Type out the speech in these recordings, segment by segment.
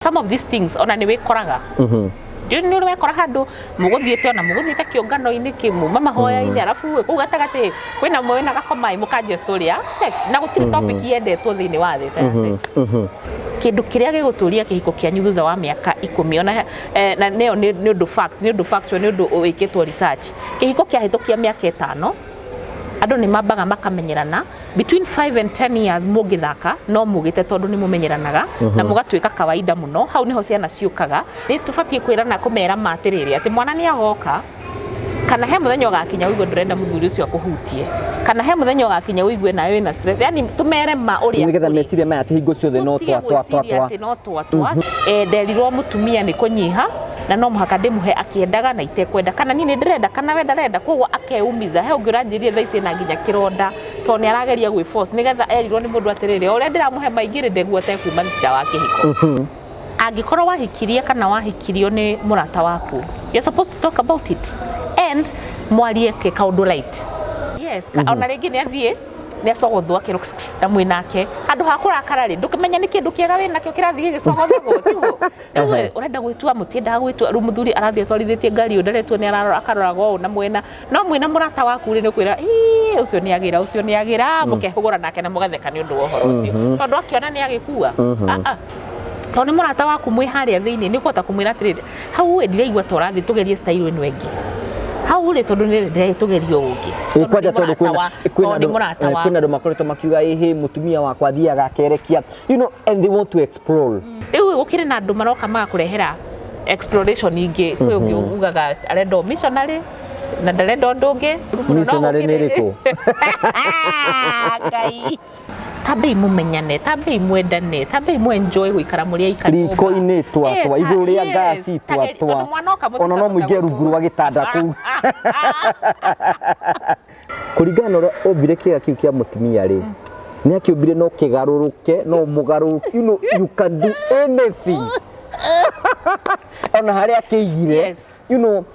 some of these things ona ni wikoraga ni uri wekora handu muguthiete ona muguthiete kiungano-ini kimu mahoya-ini arafu ku gatagati kwina mwena gakomai mukanjia story ya sex na gutiri topic yendetwo thiini wa thi ta sex kindu kiria giguturia kihiko kianyu thutha wa miaka 10 ona na neo ni undu fact ni undu factual ni undu wikitwo research kihiko kiahitukia miaka 5 andu ni mambaga makamenyerana between 5 and 10 years mugithaka no mugite tondu ni mumenyeranaga na mugatwika kawaida muno hau niho ciana ciukaga ni tubatie kwirana kumera matiriri ati mwana ni agoka kana he muthenya ugakinya uigwe ndurenda muthuri ucio akuhutie kana he muthenya ugakinya uigwe nawe wina stress yani tumere ma uria nigetha meciria maya ati hingo ciothe no twa nderirwo mutumia ni kunyiha na no muhaka ndimuhe akiendaga na itekwenda kana nini ndirenda kana wenda renda koguo akeumiza he ungiranjirie thaa ici na nginya kironda to ni arageria gwi force nigetha erirwo ni mundu atiriri uria ndiramuhe maingire ndeguo te kuma nja wa kihiko angikorwo wahikirie kana wahikirio ni murata waku you're supposed to talk about it and mwarie ke kaundu light yes ona ringi ni athie ni acogothwa kiro na mwinake andu hakurakara ri ndukimenya ni kindu kiega wina kio kirathie gicogothwo tiguo ewe urenda gwitua mutienda gwitua ru muthuri arathie twarithitie ngari underetwo ni ararora akarorago na mwena no mwina murata waku ri ni kwira ucio ni agira mukehugura nake na mugatheka ni undu wa uhoro ucio tondu akiona ni agikua toni murata waku mwi haria thiini ni kwota kumwira atiriri hau we ndiraigua torathi tugerie style ino engi hau ri tondu ni nditugerio ungi kwaja tondu kwina andu makoretwo makiuga ehe mutumia wakwa thiaga akerekia and they want to explore riu gukire na andu maroka magakurehera exploration ingi kwi ungi ugaga arenda missionary na ndarenda undu ungi missionary ni riku Ngai tabe mumenyane tabe mwendane tabe mwenjoy guikara muri aikari riko-ini twatwa iguru ria ngasi twatwa ona no muinge rungu rwa gitanda kuu kuringana na ombire kiga kiu kia mutumia ri ni akiombire no kigaruruke no mugaruruke you can do anything ona haria kiigire no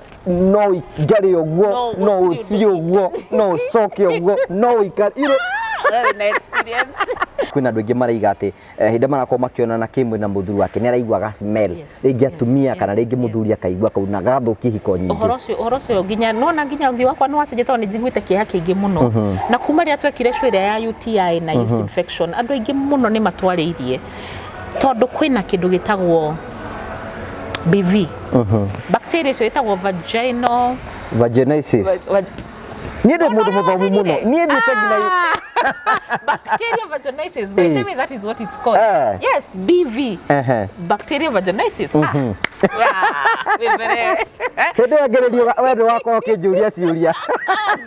igari oguo no uthi oguo no soke oguo no ikari na experience kwina andu ingi maraiga ati hinda marako makionana kimwe na muthuri wake ni araiguaga smell ringi atumia kana ringi muthuri akaigua kauna gathuki hiko nyingi uhoro ucio nginya nona nginya uthi wakwa ni wacenjete to ni njiguite kieha kiingi muno na kuma ria twekire shwire ya UTI na yeast infection andu ingi muno ni matwariirie tondu kwina kindu gitagwo BV bacteria icio itagwo vaginitis ni de mundu muthomu muno ni ndite ngina bacteria vaginitis by the way that is what it's called yes BV bacteria vaginitis we very hede agererio wendo wako ukijuria ciuria